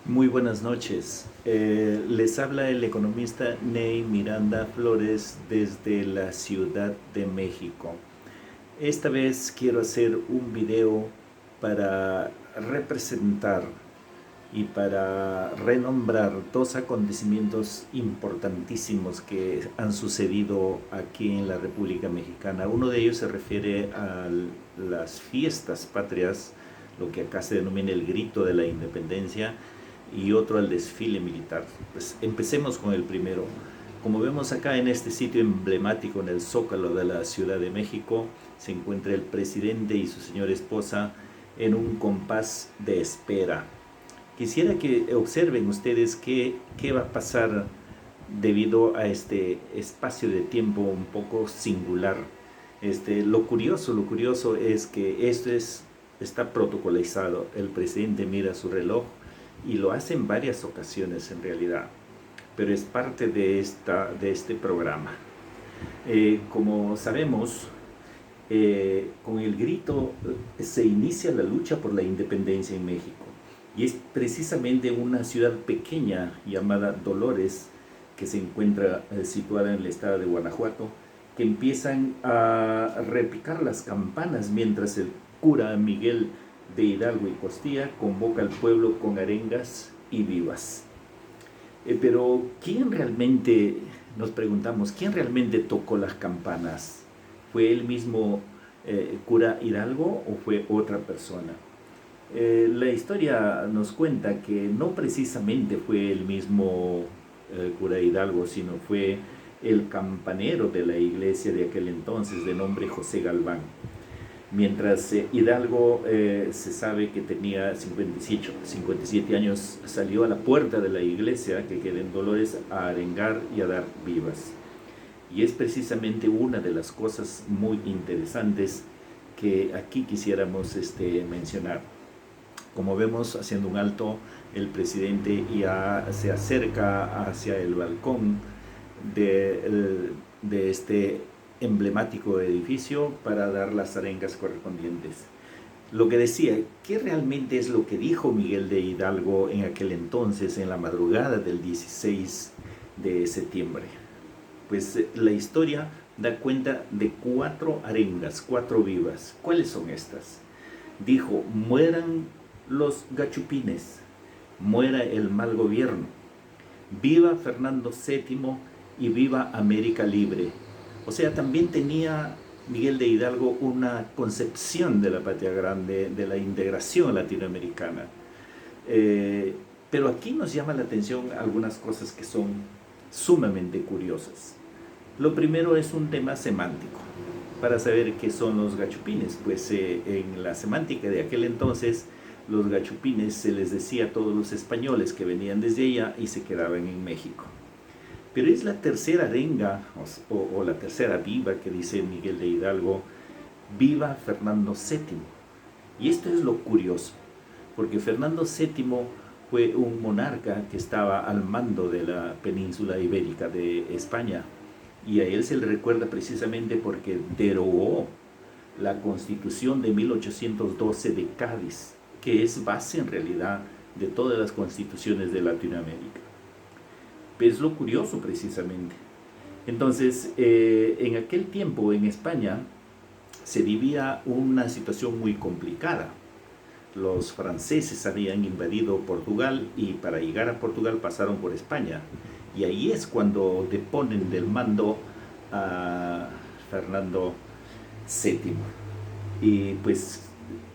Muy buenas noches. Les habla el economista Ney Miranda Flores desde la Ciudad de México. Esta vez quiero hacer un video para representar y para renombrar dos acontecimiimientos importantísimos que han sucedido aquí en la República Mexicana. Uno de ellos se refiere a las fiestas patrias, lo que acá se denomina el Grito de la Independencia, y otro al desfile militar. Pues empecemos con el primero. Como vemos acá en este sitio emblemático, en el Zócalo de la Ciudad de México, se encuentra el presidente y su señora esposa en un compás de espera. Quisiera que observen ustedes qué va a pasar debido a este espacio de tiempo un poco singular. Lo curioso es que está protocolizado. El presidente mira su reloj y lo hace en varias ocasiones en realidad, pero es parte de este programa. Como sabemos, con el grito se inicia la lucha por la independencia en México. Y es precisamente una ciudad pequeña llamada Dolores, que se encuentra situada en el estado de Guanajuato, que empiezan a repicar las campanas mientras el cura Miguel de Hidalgo y Costilla convoca al pueblo con arengas y vivas. Pero ¿quién realmente, nos preguntamos, quién realmente tocó las campanas? ¿Fue el mismo cura Hidalgo o fue otra persona? La historia nos cuenta que no precisamente fue el mismo cura Hidalgo, sino fue el campanero de la iglesia de aquel entonces, de nombre José Galván. Mientras Hidalgo se sabe que tenía 57 años, salió a la puerta de la iglesia que queda en Dolores a arengar y a dar vivas. Y es precisamente una de las cosas muy interesantes que aquí quisiéramos mencionar. Como vemos, haciendo un alto, el presidente ya se acerca hacia el balcón de este emblemático edificio para dar las arengas correspondientes. Lo que decía, ¿qué realmente es lo que dijo Miguel de Hidalgo en aquel entonces, en la madrugada del 16 de septiembre? Pues la historia da cuenta de 4 arengas, 4 vivas. ¿Cuáles son estas? Dijo: mueran los gachupines, muera el mal gobierno, viva Fernando VII y viva América libre. O sea, también tenía Miguel de Hidalgo una concepción de la patria grande, de la integración latinoamericana. Pero aquí nos llama la atención algunas cosas que son sumamente curiosas. Lo primero es un tema semántico. Para saber qué son los gachupines, pues en la semántica de aquel entonces, los gachupines se les decía a todos los españoles que venían desde allá y se quedaban en México. Pero es la tercera arenga o la tercera viva que dice Miguel de Hidalgo: viva Fernando VII. Y esto es lo curioso, porque Fernando VII fue un monarca que estaba al mando de la península ibérica de España, y a él se le recuerda precisamente porque derogó la Constitución de 1812 de Cádiz, que es base en realidad de todas las constituciones de Latinoamérica. Es lo curioso precisamente. Entonces, en aquel tiempo en España se vivía una situación muy complicada. Los franceses habían invadido Portugal y para llegar a Portugal pasaron por España. Y ahí es cuando deponen del mando a Fernando VII. Y pues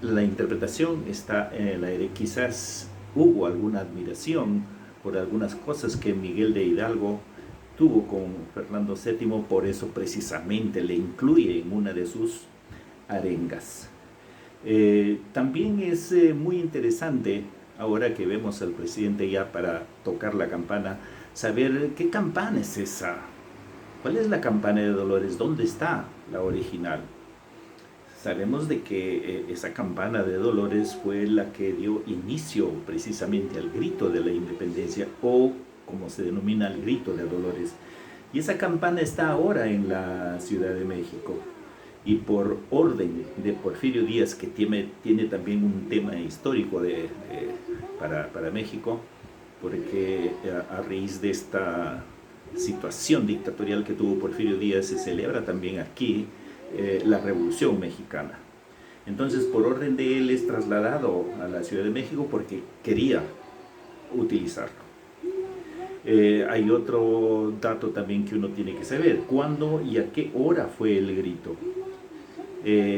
la interpretación está en el aire. Quizás hubo alguna admiración por algunas cosas que Miguel de Hidalgo tuvo con Fernando VII, por eso precisamente le incluye en una de sus arengas. También es muy interesante, ahora que vemos al presidente ya para tocar la campana, saber qué campana es esa. ¿Cuál es la campana de Dolores? ¿Dónde está la original? Sabemos de que esa campana de Dolores fue la que dio inicio precisamente al grito de la independencia, o como se denomina, el grito de Dolores. Y esa campana está ahora en la Ciudad de México. Y por orden de Porfirio Díaz, que tiene también un tema histórico para México, porque a raíz de esta situación dictatorial que tuvo Porfirio Díaz se celebra también aquí la Revolución Mexicana. Entonces, por orden de él es trasladado a la Ciudad de México porque quería utilizarlo. Hay otro dato también que uno tiene que saber: cuándo y a qué hora fue el grito.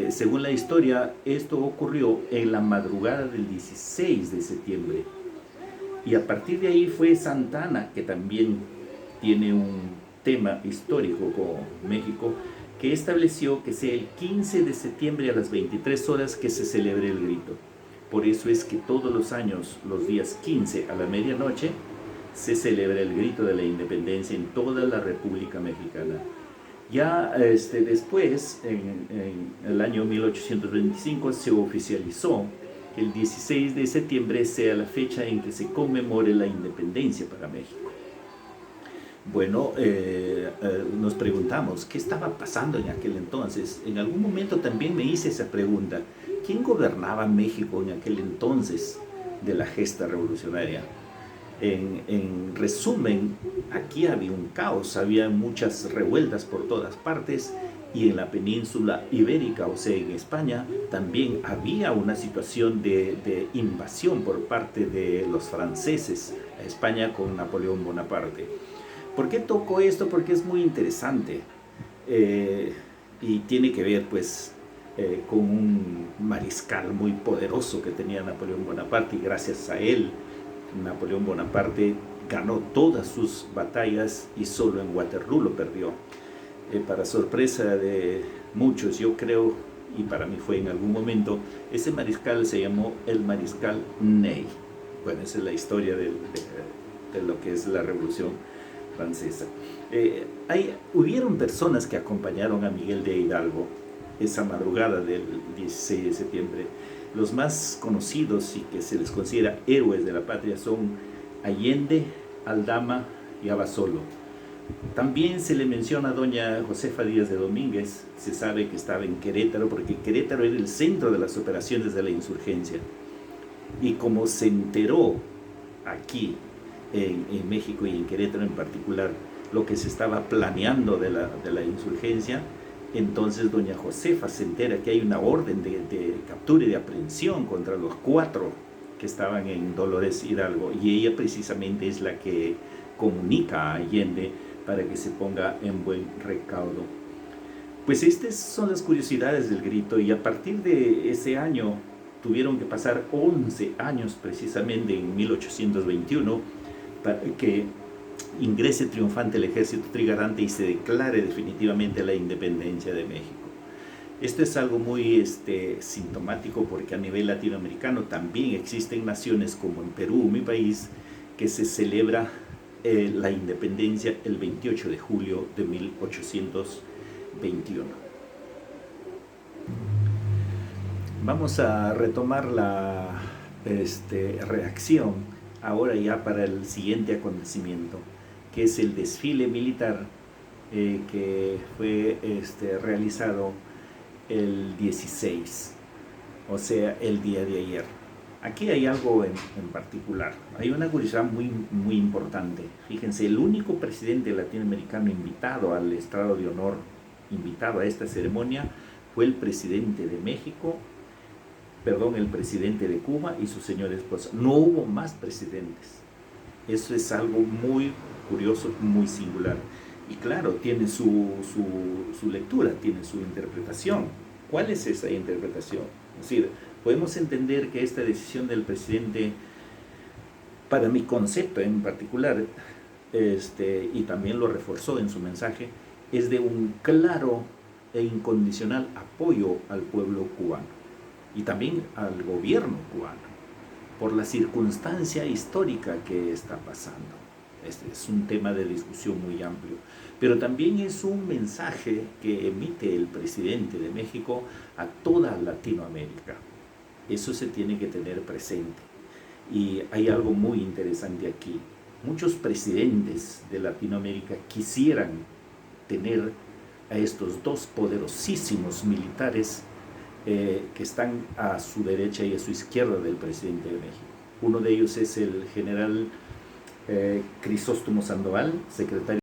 Según la historia, esto ocurrió en la madrugada del 16 de septiembre. Y a partir de ahí fue Santa Anna, que también tiene un tema histórico con México, que estableció que sea el 15 de septiembre a las 23 horas que se celebre el grito. Por eso es que todos los años, los días 15 a la medianoche, se celebra el grito de la independencia en toda la República Mexicana. Ya después, en el año 1825, se oficializó que el 16 de septiembre sea la fecha en que se conmemore la independencia para México. Bueno, nos preguntamos, ¿qué estaba pasando en aquel entonces? En algún momento también me hice esa pregunta: ¿quién gobernaba México en aquel entonces de la gesta revolucionaria? En resumen, aquí había un caos, había muchas revueltas por todas partes, y en la península ibérica, o sea, en España, también había una situación de invasión por parte de los franceses a España con Napoleón Bonaparte. ¿Por qué toco esto? Porque es muy interesante y tiene que ver pues con un mariscal muy poderoso que tenía Napoleón Bonaparte, y gracias a él Napoleón Bonaparte ganó todas sus batallas y solo en Waterloo lo perdió. Para sorpresa de muchos, yo creo, y para mí fue en algún momento, ese mariscal se llamó el mariscal Ney. Bueno, esa es la historia de lo que es la Revolución Francesa. Hubieron personas que acompañaron a Miguel de Hidalgo esa madrugada del 16 de septiembre. Los más conocidos y que se les considera héroes de la patria son Allende, Aldama y Abasolo. También se le menciona a doña Josefa Díaz de Domínguez. Se sabe que estaba en Querétaro, porque Querétaro era el centro de las operaciones de la insurgencia. Y como se enteró aquí en México y en Querétaro en particular lo que se estaba planeando de la insurgencia, entonces doña Josefa se entera que hay una orden de captura y de aprehensión contra los 4 que estaban en Dolores Hidalgo, y ella precisamente es la que comunica a Allende para que se ponga en buen recaudo. Pues estas son las curiosidades del grito, y a partir de ese año tuvieron que pasar 11 años, precisamente en 1821, para que ingrese triunfante el ejército trigarante y se declare definitivamente la independencia de México. Esto es algo muy sintomático, porque a nivel latinoamericano también existen naciones como en Perú, mi país, que se celebra la independencia el 28 de julio de 1821. Vamos a retomar la reacción ahora ya para el siguiente acontecimiento, que es el desfile militar que fue realizado el 16, o sea, el día de ayer. Aquí hay algo en particular, hay una curiosidad muy importante. Fíjense, el único presidente latinoamericano invitado al estrado de honor, invitado a esta ceremonia, fue el presidente de México, el presidente de Cuba y su señora esposa. No hubo más presidentes. Eso es algo muy curioso, muy singular. Y claro, tiene su lectura, tiene su interpretación. ¿Cuál es esa interpretación? Es decir, podemos entender que esta decisión del presidente, para mi concepto en particular, y también lo reforzó en su mensaje, es de un claro e incondicional apoyo al pueblo cubano y también al gobierno cubano por la circunstancia histórica que está pasando. Este es un tema de discusión muy amplio, pero también es un mensaje que emite el presidente de México a toda Latinoamérica. Eso se tiene que tener presente. Y hay algo muy interesante aquí. Muchos presidentes de Latinoamérica quisieran tener a estos dos poderosísimos militares que están a su derecha y a su izquierda del presidente de México. Uno de ellos es el general Crisóstomo Sandoval, secretario